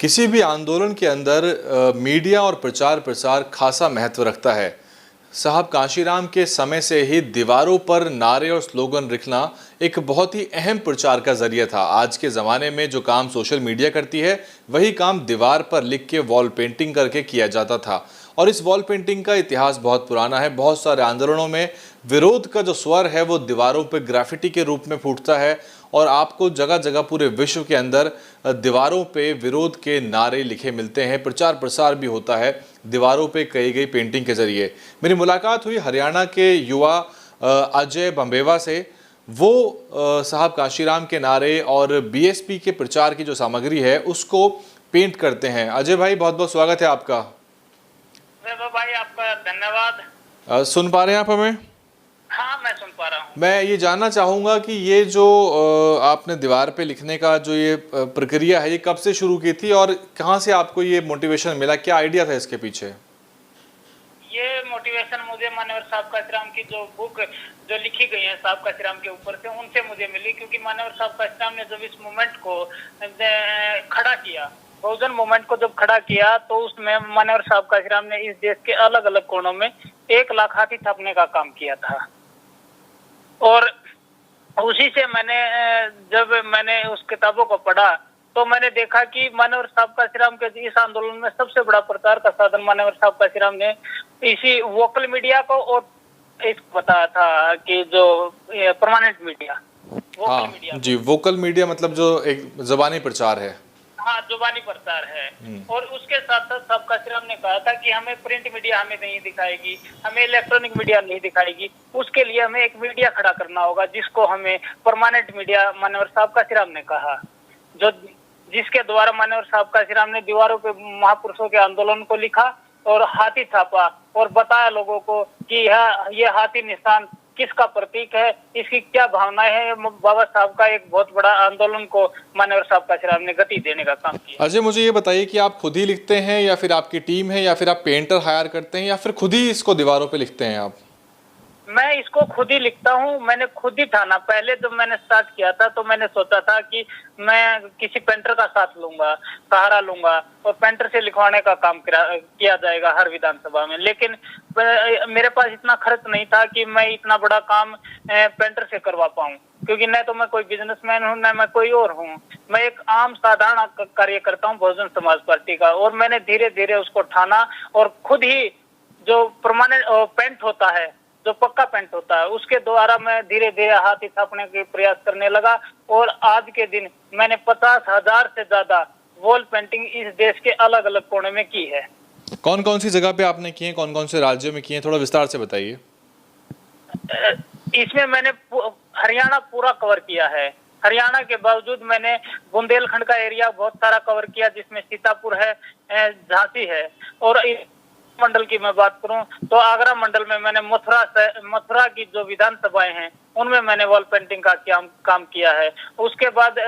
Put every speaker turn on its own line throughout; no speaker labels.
किसी भी आंदोलन के अंदर मीडिया और प्रचार प्रसार खासा महत्व रखता है। साहब कांशीराम के समय से ही दीवारों पर नारे और स्लोगन लिखना एक बहुत ही अहम प्रचार का जरिया था। आज के ज़माने में जो काम सोशल मीडिया करती है, वही काम दीवार पर लिख के वॉल पेंटिंग करके किया जाता था। और इस वॉल पेंटिंग का इतिहास बहुत पुराना है। बहुत सारे आंदोलनों में विरोध का जो स्वर है वो दीवारों पर ग्राफिटी के रूप में फूटता है और आपको जगह जगह पूरे विश्व के अंदर दीवारों पे विरोध के नारे लिखे मिलते हैं। प्रचार प्रसार भी होता है दीवारों पे कई गई पेंटिंग के जरिए। मेरी मुलाकात हुई हरियाणा के युवा अजय बंबेवा से। वो साहब कांशीराम के नारे और बीएसपी के प्रचार की जो सामग्री है उसको पेंट करते हैं। अजय भाई, बहुत बहुत स्वागत है आपका।
भाई आपका धन्यवाद।
सुन पा रहे हैं आप हमें?
हाँ, मैं सुन पा रहा हूँ।
मैं ये जानना चाहूँगा कि ये जो आपने दीवार पे लिखने का जो ये प्रक्रिया है, ये कब से शुरू की थी और कहाँ से आपको ये मोटिवेशन मिला? क्या आइडिया था इसके पीछे?
ये मोटिवेशन मुझे मान्यवर साहब कांशीराम की जो बुक जो लिखी गई है साहब कांशीराम के ऊपर से, उनसे मुझे मिली। क्योंकि मान्यवर साहब कांशीराम ने जब इस मूवमेंट को खड़ा किया, बहुजन मूवमेंट को जब खड़ा किया, तो उसमें मान्यवर साहब कांशीराम ने इस देश के अलग अलग कोनों में 1 लाख हाथी छापने का काम किया था। और उसी से जब मैंने उस किताबों को पढ़ा तो मैंने देखा कि मान्यवर साहब कांशीराम के इस आंदोलन में सबसे बड़ा प्रचार का साधन मान्यवर साहब कांशीराम ने इसी वोकल मीडिया को और इसको बताया था कि जो परमानेंट मीडिया, वोकल मीडिया।
जी, वोकल मीडिया मतलब जो एक ज़बानी प्रचार है।
हाँ, जुबानी प्रचार है। और उसके साथ साथ साहब कांशीराम ने कहा था कि हमें प्रिंट मीडिया हमें नहीं दिखाएगी, हमें इलेक्ट्रॉनिक मीडिया नहीं दिखाएगी, उसके लिए हमें एक मीडिया खड़ा करना होगा जिसको हमें परमानेंट मीडिया मान्यवर साहब कांशीराम ने कहा, जो जिसके द्वारा मान्यवर साहब कांशीराम ने दीवारों पे महापुरुषों के आंदोलन को लिखा और हाथी छापा और बताया लोगों को कि ये हाथी निशान किसका प्रतीक है, इसकी क्या भावनाएं हैं। बाबा साहब का एक बहुत बड़ा आंदोलन को मान्यवर साहब कांशीराम ने गति देने का काम किया।
अजय, मुझे ये बताइए कि आप खुद ही लिखते हैं या फिर आपकी टीम है या फिर आप पेंटर हायर करते हैं या फिर खुद ही इसको दीवारों पे लिखते हैं आप?
मैं इसको खुद ही लिखता हूँ। मैंने खुद ही ठाना। पहले जब मैंने स्टार्ट किया था तो मैंने सोचा था कि मैं किसी पेंटर का साथ लूंगा, सहारा लूंगा और पेंटर से लिखवाने का काम किया जाएगा हर विधानसभा में। लेकिन मेरे पास इतना खर्च नहीं था कि मैं इतना बड़ा काम पेंटर से करवा पाऊँ, क्योंकि न तो मैं कोई बिजनेसमैन हूँ, न मैं कोई और हूँ। मैं एक आम साधारण कार्यकर्ता हूँ बहुजन समाज पार्टी का। और मैंने धीरे धीरे उसको ठाना और खुद ही जो परमानेंट पेंट होता है, जो पक्का पेंट होता है, उसके द्वारा मैं धीरे धीरे हाथी छापने के प्रयास करने लगा। और आज के दिन मैंने 50,000 से ज्यादा वॉल पेंटिंग इस देश के अलग अलग कोने में की है।
कौन कौन सी जगह पे आपने किए, कौन कौन से राज्यों में किए, थोड़ा विस्तार से बताइए।
इसमें मैंने हरियाणा पूरा कवर किया है। हरियाणा के बावजूद मैंने बुंदेलखंड का एरिया बहुत सारा कवर किया, जिसमें सीतापुर है, झांसी है। और मंडल की मैं बात करूं तो आगरा मंडल में मैंने मथुरा की जो विधानसभाएं हैं उनमें मैंने वॉल पेंटिंग का काम किया है। उसके बाद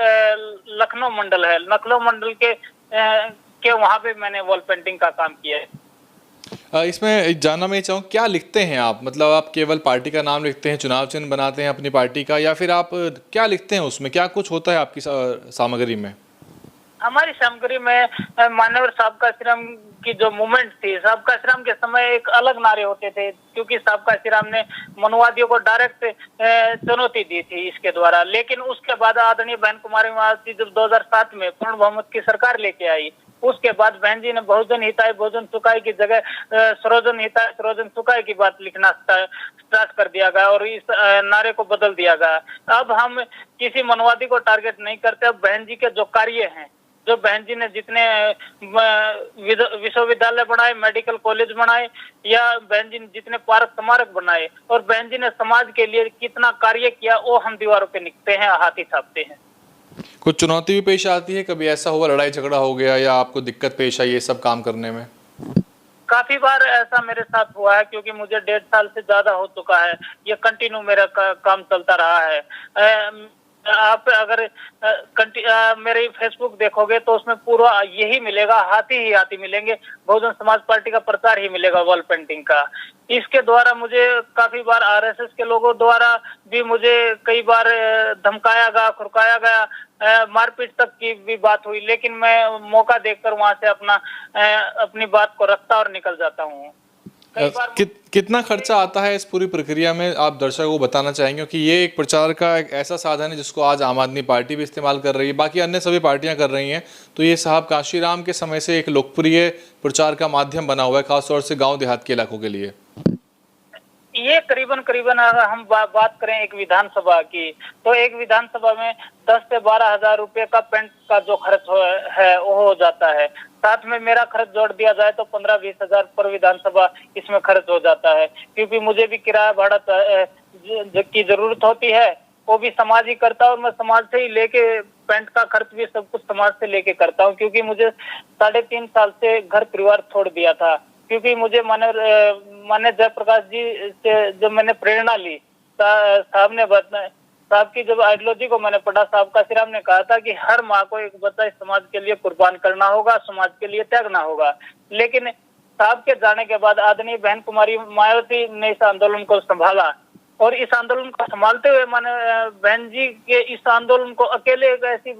लखनऊ मंडल है, लखनऊ मंडल के वहां पे मैंने वॉल पेंटिंग का काम किया है।
इसमें जानना मैं चाहूँ, क्या लिखते हैं आप? मतलब आप केवल पार्टी का नाम लिखते हैं, चुनाव चिन्ह बनाते हैं अपनी पार्टी का, या फिर आप क्या लिखते हैं? उसमें क्या कुछ होता है आपकी सामग्री में?
हमारी सामग्री में मान्यवर साहब कांशीराम की जो मूवमेंट थी, साहब कांशीराम के समय एक अलग नारे होते थे, क्योंकि साहब कांशीराम ने मनुवादियों को डायरेक्ट चुनौती दी थी इसके द्वारा। लेकिन उसके बाद आदरणीय बहन कुमारी मायावती जब 2007 में पूर्ण बहुमत की सरकार लेके आई, उसके बाद बहन जी ने बहुजन हिताय बहुजन सुखाय की जगह सरोजन हिताय सरोजन सुखाय की बात लिखना स्टार्ट कर दिया गया और इस नारे को बदल दिया गया। अब हम किसी मनुवादी को टारगेट नहीं करते। अब बहन जी के जो कार्य हैं, जो बहन जी ने जितने विश्वविद्यालय बनाए, मेडिकल कॉलेज बनाए, या बहन जी ने जितने पार्क स्मारक बनाए और बहन जी ने समाज के लिए कितना कार्य किया, वो हम दीवारों पे लिखते हैं, हाथी छापते हैं।
कुछ चुनौती भी पेश आती है? कभी ऐसा हुआ लड़ाई झगड़ा हो गया या आपको दिक्कत पेश आई ये सब काम करने में?
काफी बार ऐसा मेरे साथ हुआ है, क्योंकि मुझे 1.5 साल से ज्यादा हो चुका है ये कंटिन्यू मेरा काम चलता रहा है। आप अगर मेरे फेसबुक देखोगे तो उसमें पूरा यही मिलेगा, हाथी ही हाथी मिलेंगे, बहुजन समाज पार्टी का प्रचार ही मिलेगा वॉल पेंटिंग का। इसके द्वारा मुझे काफी बार आरएसएस के लोगों द्वारा भी मुझे कई बार धमकाया गया, खुरकाया गया, मारपीट तक की भी बात हुई, लेकिन मैं मौका देखकर वहां से अपनी बात को रखता और निकल जाता हूँ।
कितना खर्चा आता है इस पूरी प्रक्रिया में, आप दर्शकों को बताना चाहेंगे? क्योंकि ये एक प्रचार का एक ऐसा साधन है जिसको आज आम आदमी पार्टी भी इस्तेमाल कर रही है, बाकी अन्य सभी पार्टियां कर रही हैं, तो ये साहब कांशीराम के समय से एक लोकप्रिय प्रचार का माध्यम बना हुआ है, खासतौर से गांव देहात के इलाकों के लिए।
ये करीबन अगर हम बात करें एक विधानसभा की, तो एक विधानसभा में 10 से 12 हजार रुपए का पेंट का जो खर्च है वो हो जाता है। साथ में मेरा खर्च जोड़ दिया जाए तो 15-20 हजार पर विधानसभा इसमें खर्च हो जाता है, क्योंकि मुझे भी किराया भाड़ा की जरूरत होती है, वो भी समाज ही करता है और मैं समाज से ही लेके पेंट का खर्च भी सब कुछ समाज से लेके करता हूँ। क्योंकि मुझे 3.5 साल से घर परिवार छोड़ दिया था, क्योंकि मुझे माने जयप्रकाश जी से जब मैंने प्रेरणा ली, साहब की जब आइडियोलॉजी को मैंने पढ़ा, साहब कांशीराम ने कहा था कि हर माँ को एक बच्चा इस समाज के लिए कुर्बान करना होगा, समाज के लिए त्यागना होगा। लेकिन साहब के जाने के बाद आदरणीय बहन कुमारी मायावती ने इस आंदोलन को संभाला और इस आंदोलन को संभालते हुए माने बहन जी के इस आंदोलन को अकेले एक ऐसी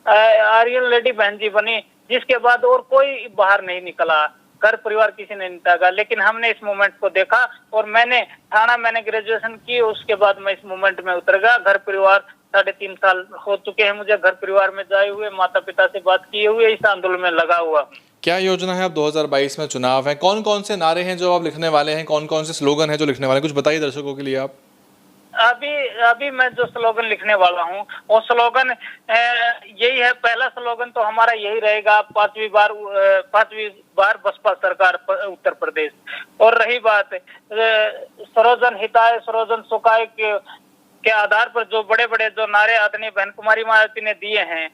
आर्यन लेडी बहन जी बनी जिसके बाद और कोई बाहर नहीं निकला, घर परिवार किसी ने नहीं त्यागा। लेकिन हमने इस मूवमेंट को देखा और मैंने ग्रेजुएशन की, उसके बाद मैं इस मूवमेंट में उतर गया। घर परिवार 3.5 साल हो चुके हैं मुझे घर परिवार में जाए हुए, माता पिता से बात किए हुए, इस आंदोलन में लगा हुआ।
क्या योजना है? अब 2022 में चुनाव है, कौन कौन से नारे हैं जो आप लिखने वाले हैं, कौन कौन से स्लोगन है जो लिखने वाले हैं, कुछ बताइए दर्शकों के लिए आप।
अभी मैं जो स्लोगन लिखने वाला हूँ वो स्लोगन यही है। पहला स्लोगन तो हमारा यही रहेगा, 5वीं बार बसपा सरकार उत्तर प्रदेश। और रही बात सर्वजन हिताय सर्वजन सुखाय के आधार पर जो बड़े बड़े जो नारे आदरणीय बहन कुमारी मायावती ने दिए हैं,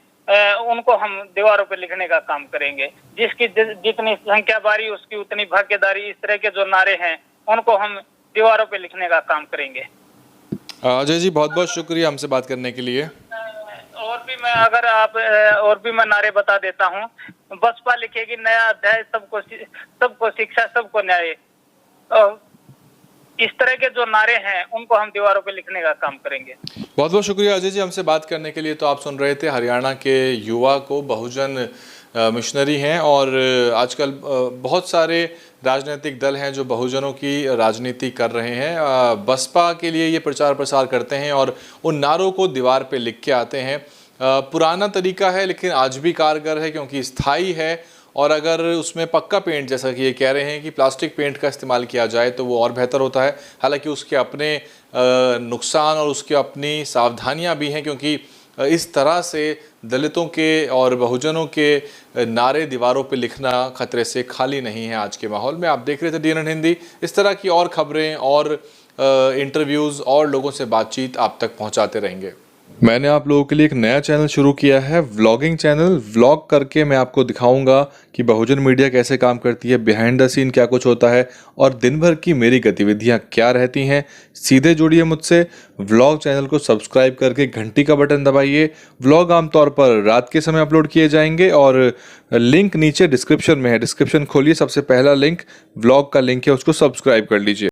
उनको हम दीवारों पे लिखने का काम करेंगे। जिसकी जितनी संख्या बारी उसकी उतनी भागीदारी, इस तरह के जो नारे हैं उनको हम दीवारों पे लिखने का काम करेंगे।
अजय जी बहुत बहुत शुक्रिया हमसे बात करने के लिए।
और भी मैं नारे बता देता हूँ। बसपा लिखेगी नया अध्याय, सबको शिक्षा, सबको न्याय। इस तरह के जो नारे हैं उनको हम दीवारों पे लिखने का काम करेंगे।
बहुत बहुत शुक्रिया अजय जी हमसे बात करने के लिए। तो आप सुन रहे थे हरियाणा के युवा को, बहुजन मिशनरी हैं और आजकल बहुत सारे राजनीतिक दल हैं जो बहुजनों की राजनीति कर रहे हैं। बसपा के लिए ये प्रचार प्रसार करते हैं और उन नारों को दीवार पे लिख के आते हैं। पुराना तरीका है लेकिन आज भी कारगर है क्योंकि स्थायी है, और अगर उसमें पक्का पेंट, जैसा कि ये कह रहे हैं कि प्लास्टिक पेंट का इस्तेमाल किया जाए तो वो और बेहतर होता है। हालांकि उसके अपने नुकसान और उसकी अपनी सावधानियां भी हैं, क्योंकि इस तरह से दलितों के और बहुजनों के नारे दीवारों पे लिखना खतरे से खाली नहीं है आज के माहौल में। आप देख रहे थे DNN हिंदी। इस तरह की और खबरें और इंटरव्यूज़ और लोगों से बातचीत आप तक पहुंचाते रहेंगे। मैंने आप लोगों के लिए एक नया चैनल शुरू किया है, व्लॉगिंग चैनल। व्लॉग करके मैं आपको दिखाऊंगा कि बहुजन मीडिया कैसे काम करती है, बिहाइंड द सीन क्या कुछ होता है और दिन भर की मेरी गतिविधियां क्या रहती हैं। सीधे जुड़िए मुझसे, व्लॉग चैनल को सब्सक्राइब करके घंटी का बटन दबाइए। व्लॉग आमतौर पर रात के समय अपलोड किए जाएंगे और लिंक नीचे डिस्क्रिप्शन में है। डिस्क्रिप्शन खोलिए, सबसे पहला लिंक व्लॉग का लिंक है, उसको सब्सक्राइब कर लीजिए।